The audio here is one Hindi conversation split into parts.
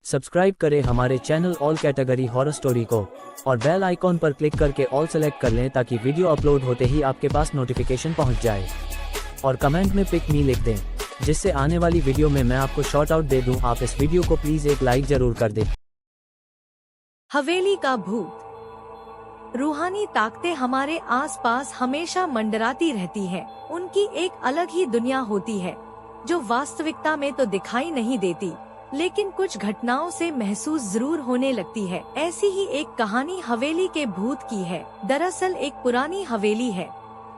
सब्सक्राइब करें हमारे channel all category horror story को और बेल आइकॉन पर क्लिक करके ऑल सेलेक्ट कर लें ताकि वीडियो अपलोड होते ही आपके पास नोटिफिकेशन पहुंच जाए। और कमेंट में पिक मी लिख दें, जिससे आने वाली वीडियो में मैं आपको शॉर्ट आउट दे दूं। आप इस वीडियो को प्लीज एक लाइक जरूर कर दें। हवेली का भूत। रूहानी ताकतें हमारे आसपास हमेशा मंडराती रहती है। उनकी एक अलग ही दुनिया होती है जो वास्तविकता में तो दिखाई नहीं देती, लेकिन कुछ घटनाओं से महसूस जरूर होने लगती है। ऐसी ही एक कहानी हवेली के भूत की है। दरअसल एक पुरानी हवेली है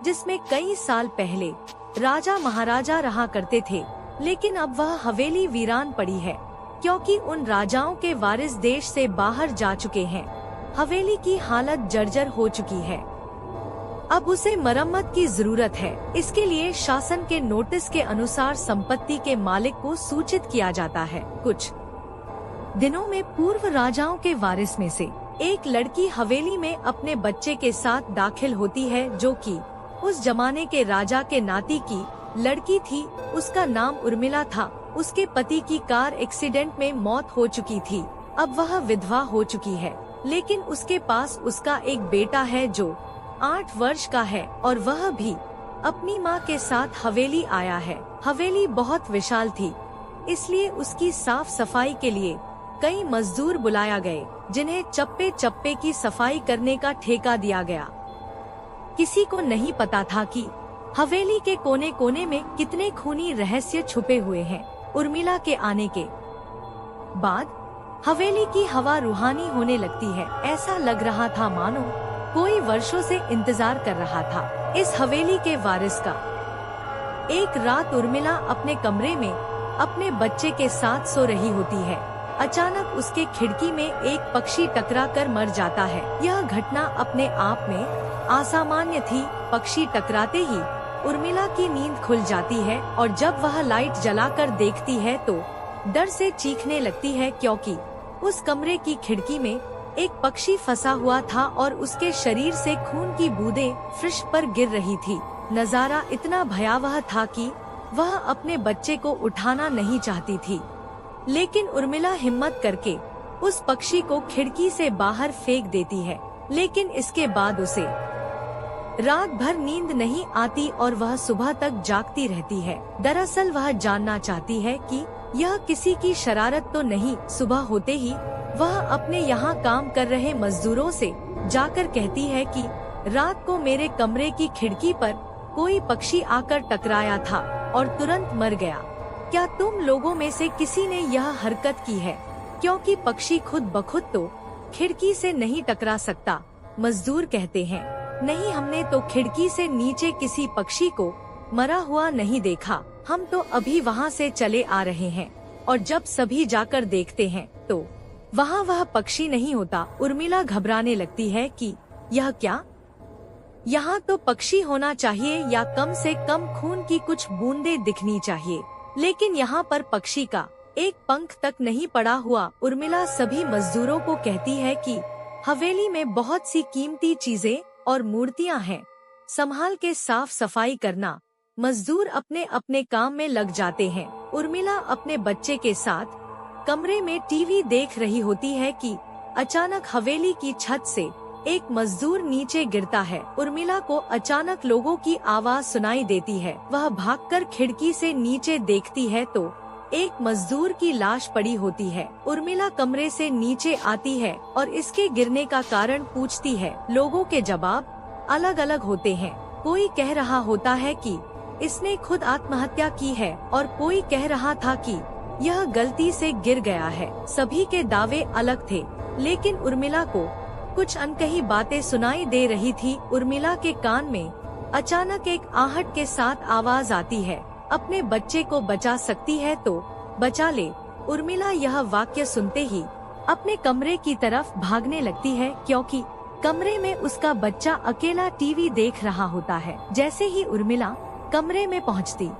जिसमें कई साल पहले राजा महाराजा रहा करते थे, लेकिन अब वह हवेली वीरान पड़ी है क्योंकि उन राजाओं के वारिस देश से बाहर जा चुके हैं। हवेली की हालत जर्जर हो चुकी है। अब उसे मरम्मत की जरूरत है। इसके लिए शासन के नोटिस के अनुसार संपत्ति के मालिक को सूचित किया जाता है। कुछ दिनों में पूर्व राजाओं के वारिस में से एक लड़की हवेली में अपने बच्चे के साथ दाखिल होती है, जो कि उस जमाने के राजा के नाती की लड़की थी। उसका नाम उर्मिला था। उसके पति की कार एक्सीडेंट में मौत हो चुकी थी। अब वह विधवा हो चुकी है, लेकिन उसके पास उसका एक बेटा है जो 8 वर्ष का है और वह भी अपनी माँ के साथ हवेली आया है। हवेली बहुत विशाल थी, इसलिए उसकी साफ सफाई के लिए कई मजदूर बुलाया गए, जिन्हें चप्पे चप्पे की सफाई करने का ठेका दिया गया। किसी को नहीं पता था कि हवेली के कोने कोने में कितने खूनी रहस्य छुपे हुए हैं। उर्मिला के आने के बाद हवेली की हवा रूहानी होने लगती है। ऐसा लग रहा था मानो कोई वर्षों से इंतजार कर रहा था इस हवेली के वारिस का। एक रात उर्मिला अपने कमरे में अपने बच्चे के साथ सो रही होती है। अचानक उसके खिड़की में एक पक्षी टकरा कर मर जाता है। यह घटना अपने आप में असामान्य थी। पक्षी टकराते ही उर्मिला की नींद खुल जाती है और जब वह लाइट जलाकर देखती है तो डर से चीखने लगती है, क्योंकि उस कमरे की खिड़की में एक पक्षी फंसा हुआ था और उसके शरीर से खून की बूंदें फर्श पर गिर रही थी। नजारा इतना भयावह था कि वह अपने बच्चे को उठाना नहीं चाहती थी, लेकिन उर्मिला हिम्मत करके उस पक्षी को खिड़की से बाहर फेंक देती है। लेकिन इसके बाद उसे रात भर नींद नहीं आती और वह सुबह तक जागती रहती है। दरअसल वह जानना चाहती है कि यह किसी की शरारत तो नहीं। सुबह होते ही वह अपने यहाँ काम कर रहे मजदूरों से जाकर कहती है कि रात को मेरे कमरे की खिड़की पर कोई पक्षी आकर टकराया था और तुरंत मर गया। क्या तुम लोगों में से किसी ने यह हरकत की है? क्योंकि पक्षी खुद बखुद तो खिड़की से नहीं टकरा सकता। मजदूर कहते हैं, नहीं, हमने तो खिड़की से नीचे किसी पक्षी को मरा हुआ नहीं देखा। हम तो अभी वहाँ से चले आ रहे हैं और जब सभी जाकर देखते हैं तो वहाँ वह पक्षी नहीं होता। उर्मिला घबराने लगती है कि यह क्या? यहाँ तो पक्षी होना चाहिए या कम से कम खून की कुछ बूंदें दिखनी चाहिए, लेकिन यहाँ पर पक्षी का एक पंख तक नहीं पड़ा हुआ। उर्मिला सभी मजदूरों को कहती है कि हवेली में बहुत सी कीमती चीजें और मूर्तियां हैं, संभाल के साफ सफाई करना। मजदूर अपने अपने काम में लग जाते हैं। उर्मिला अपने बच्चे के साथ कमरे में टीवी देख रही होती है कि अचानक हवेली की छत से एक मजदूर नीचे गिरता है। उर्मिला को अचानक लोगों की आवाज सुनाई देती है। वह भागकर खिड़की से नीचे देखती है तो एक मजदूर की लाश पड़ी होती है। उर्मिला कमरे से नीचे आती है और इसके गिरने का कारण पूछती है। लोगों के जवाब अलग अलग होते हैं। कोई कह रहा होता है कि इसने खुद आत्महत्या की है और कोई कह रहा था कि यह गलती से गिर गया है। सभी के दावे अलग थे, लेकिन उर्मिला को कुछ अनकही बातें सुनाई दे रही थी। उर्मिला के कान में अचानक एक आहट के साथ आवाज आती है, अपने बच्चे को बचा सकती है तो बचा ले। उर्मिला यह वाक्य सुनते ही अपने कमरे की तरफ भागने लगती है, क्योंकि कमरे में उसका बच्चा अकेला टीवी देख रहा होता है। जैसे ही उर्मिला कमरे में पहुंचती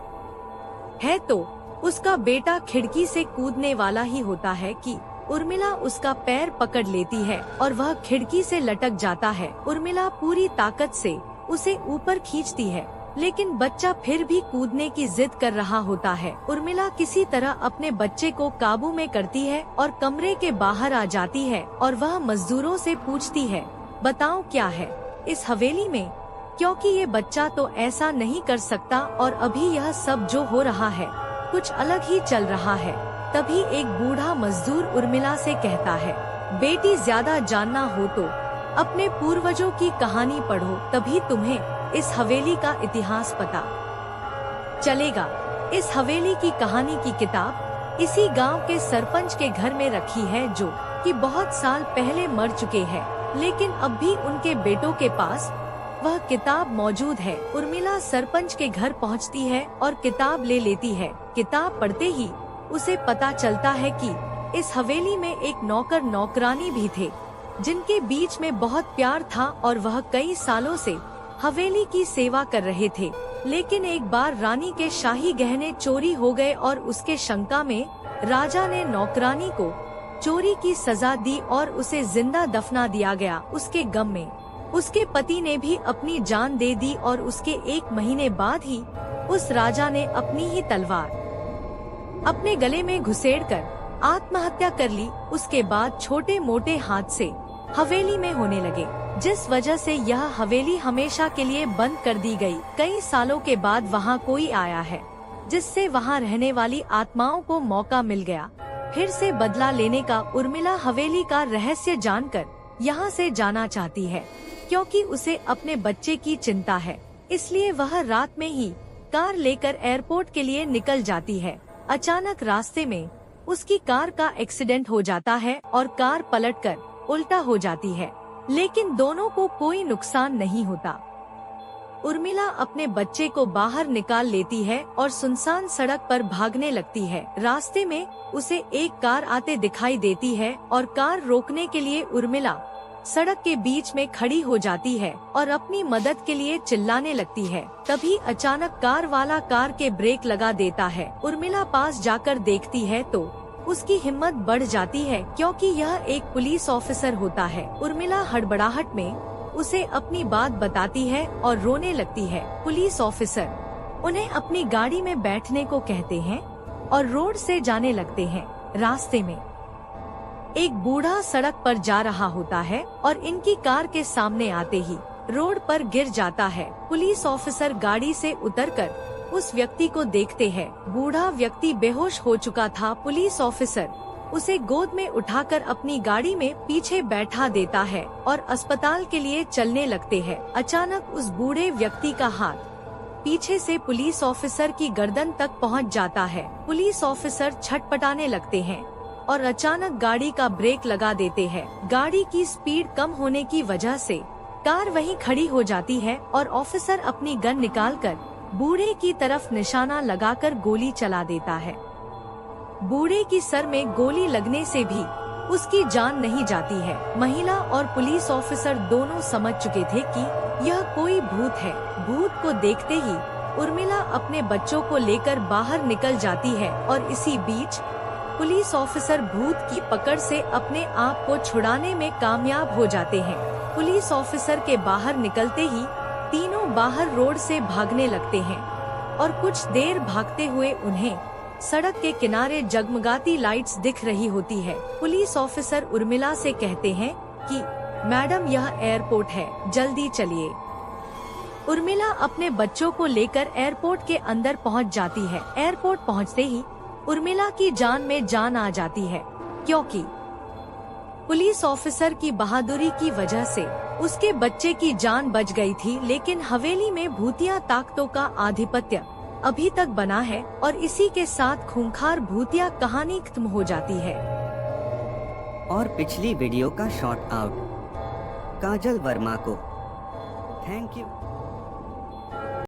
है तो उसका बेटा खिड़की से कूदने वाला ही होता है कि उर्मिला उसका पैर पकड़ लेती है और वह खिड़की से लटक जाता है। उर्मिला पूरी ताकत से उसे ऊपर खींचती है लेकिन बच्चा फिर भी कूदने की जिद कर रहा होता है। उर्मिला किसी तरह अपने बच्चे को काबू में करती है और कमरे के बाहर आ जाती है और वह मजदूरों से पूछती है, बताओ क्या है इस हवेली में, क्योंकि ये बच्चा तो ऐसा नहीं कर सकता और अभी यह सब जो हो रहा है कुछ अलग ही चल रहा है। तभी एक बूढ़ा मजदूर उर्मिला से कहता है, बेटी ज्यादा जानना हो तो अपने पूर्वजों की कहानी पढ़ो, तभी तुम्हें इस हवेली का इतिहास पता चलेगा। इस हवेली की कहानी की किताब इसी गांव के सरपंच के घर में रखी है, जो कि बहुत साल पहले मर चुके हैं, लेकिन अब भी उनके बेटों के पास वह किताब मौजूद है। उर्मिला सरपंच के घर पहुंचती है और किताब ले लेती है। किताब पढ़ते ही उसे पता चलता है कि इस हवेली में एक नौकर नौकरानी भी थे, जिनके बीच में बहुत प्यार था और वह कई सालों से हवेली की सेवा कर रहे थे। लेकिन एक बार रानी के शाही गहने चोरी हो गए और उसके शंका में राजा ने नौकरानी को चोरी की सजा दी और उसे जिंदा दफना दिया गया। उसके गम में उसके पति ने भी अपनी जान दे दी और उसके 1 महीने बाद ही उस राजा ने अपनी ही तलवार अपने गले में घुसेड़कर आत्महत्या कर ली। उसके बाद छोटे मोटे हादसे हवेली में होने लगे, जिस वजह से यह हवेली हमेशा के लिए बंद कर दी गई। कई सालों के बाद वहाँ कोई आया है, जिससे वहाँ रहने वाली आत्माओं को मौका मिल गया फिर से बदला लेने का। उर्मिला हवेली का रहस्य जानकर यहाँ से जाना चाहती है, क्योंकि उसे अपने बच्चे की चिंता है। इसलिए वह रात में ही कार लेकर एयरपोर्ट के लिए निकल जाती है। अचानक रास्ते में उसकी कार का एक्सीडेंट हो जाता है और कार पलटकर उल्टा हो जाती है, लेकिन दोनों को कोई नुकसान नहीं होता। उर्मिला अपने बच्चे को बाहर निकाल लेती है और सुनसान सड़क पर भागने लगती है। रास्ते में उसे एक कार आते दिखाई देती है और कार रोकने के लिए उर्मिला सड़क के बीच में खड़ी हो जाती है और अपनी मदद के लिए चिल्लाने लगती है। तभी अचानक कार वाला कार के ब्रेक लगा देता है। उर्मिला पास जाकर देखती है तो उसकी हिम्मत बढ़ जाती है, क्योंकि यह एक पुलिस ऑफिसर होता है। उर्मिला हड़बड़ाहट में उसे अपनी बात बताती है और रोने लगती है। पुलिस ऑफिसर उन्हें अपनी गाड़ी में बैठने को कहते हैं और रोड से जाने लगते हैं। रास्ते में एक बूढ़ा सड़क पर जा रहा होता है और इनकी कार के सामने आते ही रोड पर गिर जाता है। पुलिस ऑफिसर गाड़ी से उतरकर उस व्यक्ति को देखते हैं। बूढ़ा व्यक्ति बेहोश हो चुका था। पुलिस ऑफिसर उसे गोद में उठाकर अपनी गाड़ी में पीछे बैठा देता है और अस्पताल के लिए चलने लगते हैं। अचानक उस बूढ़े व्यक्ति का हाथ पीछे से पुलिस ऑफिसर की गर्दन तक पहुंच जाता है। पुलिस ऑफिसर छटपटाने लगते हैं और अचानक गाड़ी का ब्रेक लगा देते हैं। गाड़ी की स्पीड कम होने की वजह से कार वहीं खड़ी हो जाती है और ऑफिसर अपनी गन निकालकर बूढ़े की तरफ निशाना लगाकर गोली चला देता है। बूढ़े की सर में गोली लगने से भी उसकी जान नहीं जाती है। महिला और पुलिस ऑफिसर दोनों समझ चुके थे कि यह कोई भूत है। भूत को देखते ही उर्मिला अपने बच्चों को लेकर बाहर निकल जाती है और इसी बीच पुलिस ऑफिसर भूत की पकड़ से अपने आप को छुड़ाने में कामयाब हो जाते हैं। पुलिस ऑफिसर के बाहर निकलते ही तीनों बाहर रोड से भागने लगते हैं और कुछ देर भागते हुए उन्हें सड़क के किनारे जगमगाती लाइट्स दिख रही होती है। पुलिस ऑफिसर उर्मिला से कहते हैं कि मैडम यह एयरपोर्ट है, जल्दी चलिए। उर्मिला अपने बच्चों को लेकर एयरपोर्ट के अंदर पहुंच जाती है। एयरपोर्ट पहुंचते ही उर्मिला की जान में जान आ जाती है, क्योंकि पुलिस ऑफिसर की बहादुरी की वजह से उसके बच्चे की जान बच गई थी। लेकिन हवेली में भूतिया ताकतों का आधिपत्य अभी तक बना है और इसी के साथ खूंखार भूतिया कहानी खत्म हो जाती है। और पिछली वीडियो का शॉर्ट आउट काजल वर्मा को थैंक यू।